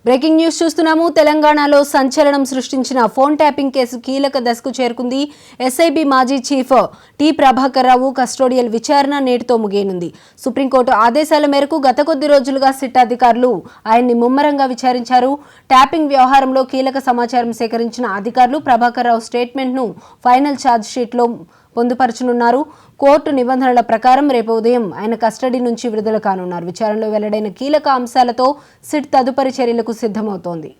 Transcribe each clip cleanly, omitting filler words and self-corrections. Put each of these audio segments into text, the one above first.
Breaking news చూస్తున్నాము. తెలంగాణలో సంచలనం సృష్టించిన ఫోన్ ట్యాపింగ్ కేసు కీలక దశకు చేరుకుంది. ఎస్ఐబి మాజీ chief T Prabhakar Rao custodial విచారణ నేటితో ముగియనుంది. సుప్రీంకోర్టు ఆదేశాల మేరకు గత కొద్ది రోజులుగా సిట్ అధికారులు ఆయన్ని ముమ్మరంగా విచారించారు. ట్యాపింగ్ వ్యవహారంలో కీలక సమాచారం సేకరించిన అధికారులు ప్రభాకర్ రావు స్టేట్మెంట్ను ఫైనల్ ఛార్జ్ షీట్లో పొందుపరచనున్నారు. కోర్టు నిబంధనల ప్రకారం రేపు ఉదయం ఆయన కస్టడీ నుంచి విడుదల కానున్నారు. విచారణలో వెల్లడైన కీలక అంశాలతో సిట్ తదుపరి చర్యలకు సిద్ధమవుతోంది.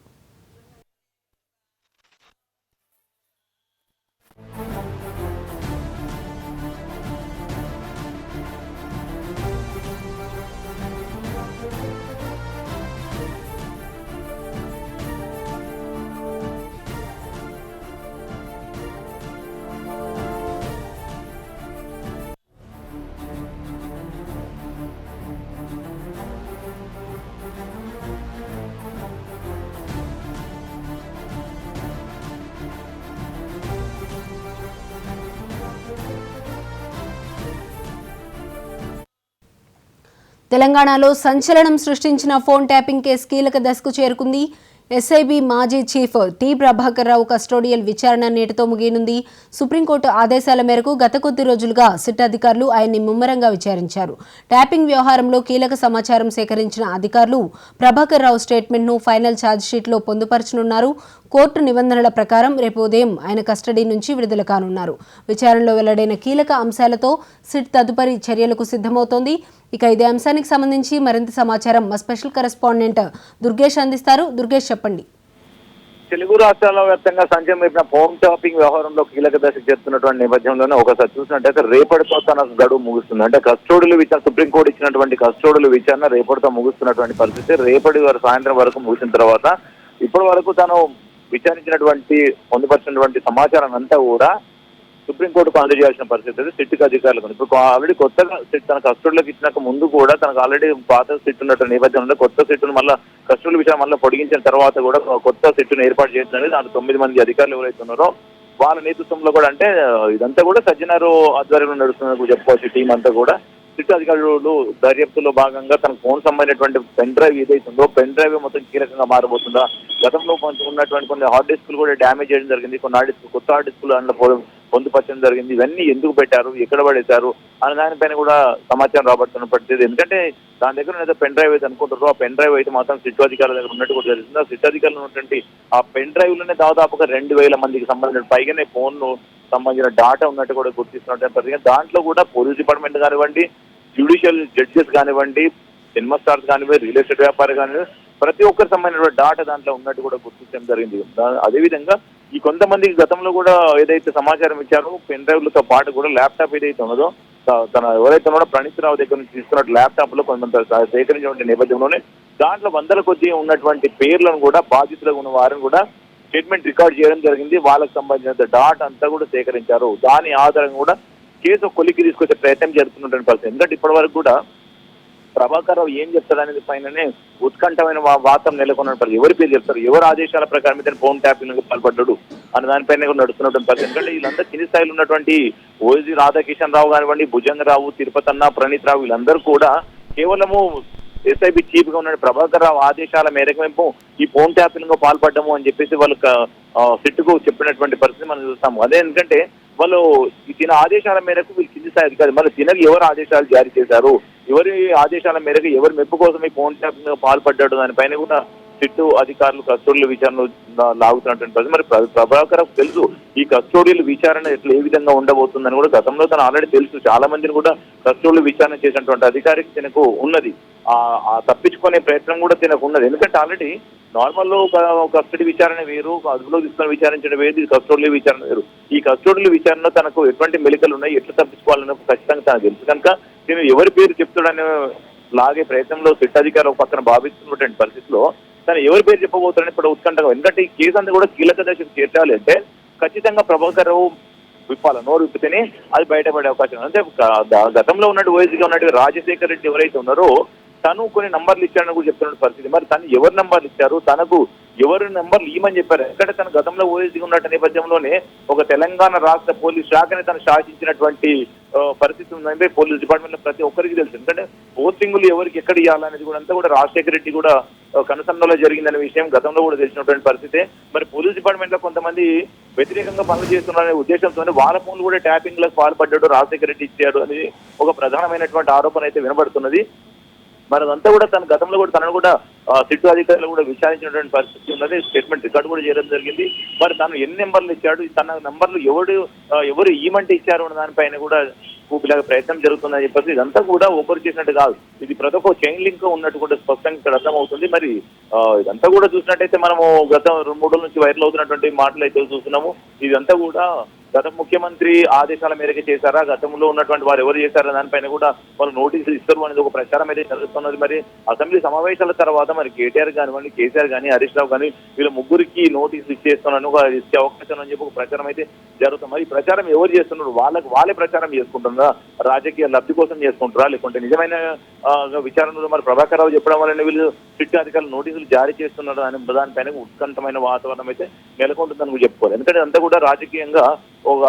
తెలంగాణలో సంచలనం సృష్టించిన ఫోన్ ట్యాపింగ్ కేసు కీలక దశకు చేరుకుంది. ఎస్ఐబి మాజీ chief T Prabhakar Rao custodial విచారణ నేటితో ముగియనుంది. సుప్రీంకోర్టు ఆదేశాల మేరకు గత కొద్ది రోజులుగా సిట్ అధికారులు ఆయన్ని ముమ్మరంగా విచారించారు. ట్యాపింగ్ వ్యవహారంలో కీలక సమాచారం సేకరించిన అధికారులు ప్రభాకర్ రావు స్టేట్మెంట్ను ఫైనల్ ఛార్జ్ షీట్లో పొందుపరచనున్నారు. కోర్టు నిబంధనల ప్రకారం రేపు ఉదయం ఆయన కస్టడీ నుంచి విడుదల కానున్నారు. విచారణలో వెల్లడైన కీలక అంశాలతో సిట్ తదుపరి చర్యలకు సిద్ధమవుతోంది. ఇక ఇదే అంశానికి సంబంధించి మరింత సమాచారం మా స్పెషల్ కరెస్పాండెంట్ దుర్గేష్ అందిస్తారు. దుర్గేష్, చెప్పండి. తెలుగు రాష్ట్రాల వ్యాప్తంగా సంచలనం రేపిన ఫోన్ ట్యాపింగ్ వ్యవహారంలో కీలక దశకు చేరుతున్నటువంటి నేపథ్యంలోనే ఒకసారి చూసినట్టయితే రేపటితో తన గడువు ముగుస్తుంది. అంటే కస్టోడియల్ విచారణ, సుప్రీంకోర్టు ఇచ్చినటువంటి కస్టోడియల్ విచారణ రేపటితో ముగుస్తున్నటువంటి పరిస్థితి. రేపటి సాయంత్రం వరకు ముగిసిన తర్వాత ఇప్పటి వరకు తను విచారించినటువంటి పొందుపరిచినటువంటి సమాచారం అంతా కూడా సుప్రీంకోర్టుకు అందజేయాల్సిన పరిస్థితి సిట్ అధికారులకు. ఇప్పుడు ఆల్రెడీ కొత్తగా సిట్ తన కస్టడీలోకి ఇచ్చినాక ముందు కూడా తనకు ఆల్రెడీ పాత సిట్ ఉన్నటువంటి నేపథ్యంలో కొత్త సిట్టును మళ్ళీ కస్టడీ విచారణ మళ్ళీ పొడిగించిన తర్వాత కూడా కొత్త సిట్టును ఏర్పాటు చేస్తున్నది. దాంట్లో 9 మంది అధికారులు ఎవరైతే ఉన్నారో వాళ్ళ నేతృత్వంలో కూడా, అంటే ఇదంతా కూడా సజ్జనారు ఆధ్వర్యంలో నడుస్తున్నట్టు చెప్పుకోవచ్చు. టీం అంతా కూడా సిట్ అధికారులు దర్యాప్తులో భాగంగా తనకు ఫోన్ సంబంధించినటువంటి పెన్ డ్రైవ్ ఏదైతుందో పెన్ డ్రైవ్ మొత్తం కీలకంగా మారబోతుందా, గతంలో ఉన్నటువంటి కొన్ని హార్డ్ డిస్కులు కూడా డ్యామేజ్ చేయడం జరిగింది, కొన్ని హార్డ్ డిస్కులు కొత్త హార్డ్ డిస్కులు అందులో పొందుపరచడం జరిగింది, ఇవన్నీ ఎందుకు పెట్టారు, ఎక్కడ పడేశారు అనే దానిపైన కూడా సమాచారం రాబడుతున్న పరిస్థితి. ఎందుకంటే దాని దగ్గర ఏదో పెన్ డ్రైవ్ అయితే అనుకుంటారో ఆ పెన్ డ్రైవ్ అయితే మాత్రం సిట్ అధికారుల దగ్గర ఉన్నట్టు కూడా తెలుస్తుంది. ఆ సిట్ అధికారులు ఉన్నటువంటి ఆ పెన్ డ్రైవ్ లోనే దాదాపుగా 2000 మందికి సంబంధించిన పైగానే ఫోన్ సంబంధించిన డాటా ఉన్నట్టు కూడా గుర్తిస్తున్నట్టు. దాంట్లో కూడా పోలీస్ డిపార్ట్మెంట్ కానివ్వండి, జ్యుడిషియల్ జడ్జెస్ కానివ్వండి, సినిమా స్టార్స్ కానివ్వండి, రియల్ ఎస్టేట్ వ్యాపారి కానివ్వండి, ప్రతి ఒక్కరికి సంబంధించిన డాటా దాంట్లో ఉన్నట్టు కూడా గుర్తించడం జరిగింది. అదేవిధంగా ఈ కొంతమందికి గతంలో కూడా ఏదైతే సమాచారం ఇచ్చారో పెన్ డ్రైవ్లతో పాటు కూడా ల్యాప్టాప్ ఏదైతే ఉన్నదో తన ఎవరైతే ఉన్నాడో ప్రణీత్ రావు దగ్గర నుంచి తీసుకున్న ల్యాప్టాప్ లో కొంత సేకరించిన నేపథ్యంలోనే దాంట్లో 100 కొద్ది ఉన్నటువంటి పేర్లను కూడా బాధితులుగా ఉన్న వారిని కూడా స్టేట్మెంట్ రికార్డ్ చేయడం జరిగింది. వాళ్ళకి సంబంధించిన డాటా అంతా కూడా సేకరించారు. దాని ఆధారంగా కూడా కేసు కొలికి తీసుకొచ్చే ప్రయత్నం జరుగుతున్నటువంటి పరిస్థితి. ఎందుకంటే ఇప్పటి వరకు కూడా ప్రభాకర్ రావు ఏం చెప్తారనేది పైననే ఉత్కంఠమైన వార్తం నెలకొన్నట్టు. ఎవరి పేరు చెప్తారు, ఎవరు ఆదేశాల ప్రకారం ఇతను ఫోన్ ట్యాపింగ్ పాల్పడ్డాడు అని దానిపైన కూడా నడుస్తున్నటువంటి పరిస్థితి. ఎందుకంటే వీళ్ళందరూ కింది స్థాయిలో ఉన్నటువంటి ఓజీ రాధాకిషన్ రావు కానివ్వండి, భుజంగరావు, తిరుపతన్న, ప్రణీత్ రావు వీళ్ళందరూ కూడా కేవలము ఎస్ఐబి చీఫ్ గా ఉన్న ప్రభాకర్ రావు ఆదేశాల మేరకు మేము ఈ ఫోన్ ట్యాపింగ్ పాల్పడ్డాము అని చెప్పేసి వాళ్ళు సిట్టుకు చెప్పినటువంటి పరిస్థితి మనం చూస్తాము. అదే ఎందుకంటే వాళ్ళు తిన ఆదేశాల మేరకు వీళ్ళు కింది స్థాయి అధికారులు మళ్ళీ తినకి ఎవరు ఆదేశాలు జారీ చేశారు, ఎవరి ఆదేశాల మేరకు ఎవరి మెప్పు కోసం ఈ ఫోన్ ట్యాపింగ్ పాల్పడ్డాడు దానిపైన కూడా సిట్టు అధికారులు కస్టోడియల్ విచారణ లాగుతున్నటువంటి పరిస్థితి. మరి ప్రభాకర్ తెలుసు ఈ కస్టోడియల్ విచారణ ఎట్లా ఏ విధంగా ఉండబోతుందని కూడా గతంలో తను ఆల్రెడీ తెలుసు. చాలా మందిని కూడా కస్టోడియల్ విచారణ చేసినటువంటి అధికారికి తనకు ఉన్నది. ఆ తప్పించుకునే ప్రయత్నం కూడా తనకు ఉన్నది. ఎందుకంటే ఆల్రెడీ నార్మల్ కస్టడీ విచారణ వేరు, అదుపులో తీసుకొని విచారించడం వేరు, కస్టోడియల్ విచారణ వేరు. ఈ కస్టోడియల్ విచారణలో తనకు ఎటువంటి మెలికలు ఉన్నాయి, ఎట్లా తప్పించుకోవాలన్న ఖచ్చితంగా తనకు తెలుసు. కనుక నేను ఎవరి పేరు చెప్తాడని లాగే ప్రయత్నంలో సిట్ అధికారులు పక్కన భావిస్తున్నటువంటి పరిస్థితిలో తను ఎవరి పేరు చెప్పబోతారని ఇప్పుడు ఉత్కంఠగా. ఎందుకంటే ఈ కేసు అంతా కూడా కీలక దశకు చేర్చాలి అంటే ఖచ్చితంగా ప్రభాకర్ రావు విప్పాల నోరు విప్పితేనే అది బయటపడే అవకాశం. అంటే గతంలో ఉన్నట్టు ఓఎస్గా ఉన్నట్టు రాజశేఖర్ రెడ్డి ఎవరైతే ఉన్నారో తను కొన్ని నంబర్లు ఇచ్చాడని కూడా చెప్తున్న పరిస్థితి. మరి తను ఎవరు నంబర్లు ఇచ్చారు, తనకు ఎవరు నెంబర్లు ఇవ్వమని చెప్పారు? ఎందుకంటే తన గతంలో ఓఎస్డీ ఉన్న నేపథ్యంలోనే ఒక తెలంగాణ రాష్ట్ర పోలీస్ శాఖని తను శాసించినటువంటి పరిస్థితి ఉందంటే పోలీస్ డిపార్ట్మెంట్ లో ప్రతి ఒక్కరికి తెలుసు. ఎందుకంటే పోస్టింగులు ఎవరికి ఎక్కడ ఇవ్వాలనేది కూడా అంతా కూడా రాజశేఖర రెడ్డి కూడా కనుసన్నలో జరిగిందనే విషయం గతంలో కూడా తెలిసినటువంటి పరిస్థితి. మరి పోలీస్ డిపార్ట్మెంట్ లో కొంతమంది వ్యతిరేకంగా పనులు చేస్తున్నారనే ఉద్దేశంతోనే వాళ్ళ ఫోన్లు కూడా ట్యాపింగ్ లకు పాల్పడ్డాడు రాజశేఖర రెడ్డి ఇచ్చాడు అనేది ఒక ప్రధానమైనటువంటి ఆరోపణ అయితే వినబడుతున్నది. మరి అదంతా కూడా తన గతంలో కూడా తనను కూడా సిట్టు అధికారులు కూడా విచారించినటువంటి పరిస్థితి ఉన్నది. స్టేట్మెంట్ రికార్డు కూడా చేయడం జరిగింది. మరి తను ఎన్ని నెంబర్లు ఇచ్చాడు, తన నెంబర్లు ఎవరు ఈమంటే ఇచ్చారు అన్న దానిపైన కూడా ఊపిలాగా ప్రయత్నం జరుగుతుందని చెప్పేసి ఇదంతా కూడా ఒకరు చేసినట్టు కాదు, ఇది ప్రతి ఒక్క చైన్ లింక్ ఉన్నట్టు కూడా స్పష్టంగా ఇక్కడ అర్థమవుతుంది. మరి ఇదంతా కూడా చూసినట్టయితే మనము గత 2-3 రోజుల నుంచి వైరల్ అవుతున్నటువంటి మాటలు అయితే చూస్తున్నాము. ఇదంతా కూడా గత ముఖ్యమంత్రి ఆదేశాల మేరకు చేశారా, గతంలో ఉన్నటువంటి వారు ఎవరు చేశారా దానిపైన కూడా వాళ్ళు నోటీసులు ఇస్తారు అనేది ఒక ప్రచారం అయితే జరుగుతున్నది. మరి అసెంబ్లీ సమావేశాల తర్వాత మరి కేటీఆర్ కానివ్వండి, కేసీఆర్ కానీ, హరీష్ రావు కానీ వీళ్ళ ముగ్గురికి నోటీసులు ఇచ్చేస్తున్నాను ఇచ్చే అవకాశం అని చెప్పి ఒక ప్రచారం అయితే జరుగుతుంది. మరి ఈ ప్రచారం ఎవరు చేస్తున్నారు? వాళ్ళే ప్రచారం చేసుకుంటున్నారా, రాజకీయ లబ్ధి కోసం చేసుకుంటారా, లేకుంటే నిజమైన విచారణలో మరి ప్రభాకర్ రావు చెప్పడం వల్ల వీళ్ళు సిట్ అధికారులు నోటీసులు జారీ చేస్తున్నారు అనే దానిపైన ఉత్కంఠమైన వాతావరణం అయితే నెలకొంటుందని కూడా చెప్పుకోవాలి. ఎందుకంటే అంతా కూడా రాజకీయంగా ఒక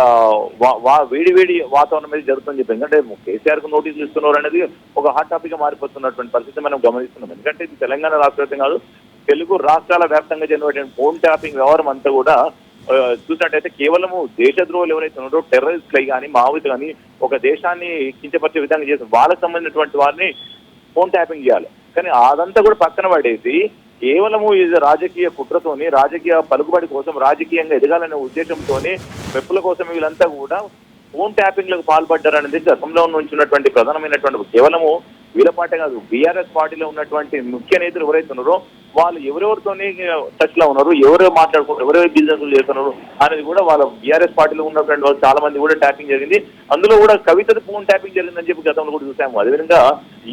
వేడి వాతావరణం అయితే జరుగుతుందని చెప్పి, ఎందుకంటే కేసీఆర్ కు నోటీసులు ఇస్తున్నారు అనేది ఒక హాట్ టాపిక్ గా మారిపోతున్నటువంటి పరిస్థితి మనం గమనిస్తున్నాం. ఎందుకంటే ఇది తెలంగాణ రాష్ట్ర వ్యాప్తంగా కాదు, తెలుగు రాష్ట్రాల వ్యాప్తంగా జరిగినటువంటి ఫోన్ ట్యాపింగ్ వ్యవహారం అంతా కూడా చూసినట్టయితే కేవలము దేశద్రోహులు ఎవరైతే ఉన్నారో, టెర్రరిస్టులు కానీ, మావోయిస్టులు కానీ, ఒక దేశాన్ని కించపరిచే విధంగా చేసి వాళ్ళకి సంబంధించినటువంటి వారిని ఫోన్ ట్యాపింగ్ చేయాలి. కానీ అదంతా కూడా పక్కన పడేసి కేవలము ఇది రాజకీయ కుట్రతోని, రాజకీయ పలుకుబడి కోసం, రాజకీయంగా ఎదగాలనే ఉద్దేశంతోని, మెప్పుల కోసం వీళ్ళంతా కూడా ఫోన్ ట్యాపింగ్లకు పాల్పడ్డారనేది గతంలో నుంచి ఉన్నటువంటి ప్రధానమైనటువంటి కేవలము వీళ్ళపాటే కాదు, బీఆర్ఎస్ పార్టీలో ఉన్నటువంటి ముఖ్య నేతలు ఎవరైతే ఉన్నారో వాళ్ళు ఎవరెవరితోనే టచ్ లో ఉన్నారు, ఎవరెవరు మాట్లాడుకుంటారు, ఎవరెవరు బిజినెస్ చేస్తున్నారు అనేది కూడా వాళ్ళ బీఆర్ఎస్ పార్టీలో ఉన్నటువంటి వాళ్ళు చాలా మంది కూడా ట్యాపింగ్ జరిగింది. అందులో కూడా కవిత ఫోన్ ట్యాపింగ్ జరిగిందని చెప్పి గతంలో కూడా చూసాము. అదేవిధంగా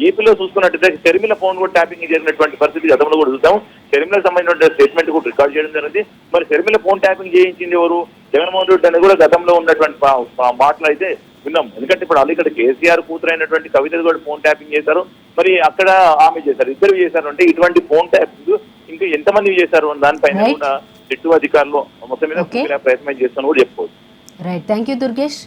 ఏపీలో చూసుకున్నట్టయితే షర్మిల ఫోన్ కూడా ట్యాపింగ్ జరిగినటువంటి పరిస్థితి గతంలో కూడా చూసాము. షర్మిలకు సంబంధించిన స్టేట్మెంట్ కూడా రికార్డ్ చేయడం జరిగింది. మరి షర్మిల ఫోన్ ట్యాపింగ్ చేయించింది ఎవరు? జగన్మోహన్ రెడ్డి అనేది కూడా గతంలో ఉన్నటువంటి మాటలు అయితే విన్నాం. ఎందుకంటే ఇప్పుడు ఇక్కడ కేసీఆర్ కూతురు అయినటువంటి కవిత కూడా ఫోన్ ట్యాపింగ్ చేశారు, మరి అక్కడ ఆమె చేశారు, ఇద్దరు చేశారు. అంటే ఇటువంటి ఫోన్ ట్యాపింగ్ ఇంకా ఎంతమంది చేశారు అని దానిపైన కూడా సిట్టు అధికారులు మొత్తం మీద ప్రయత్నం చేస్తాను కూడా చెప్పుకోవచ్చు. Right, thank you Durgesh.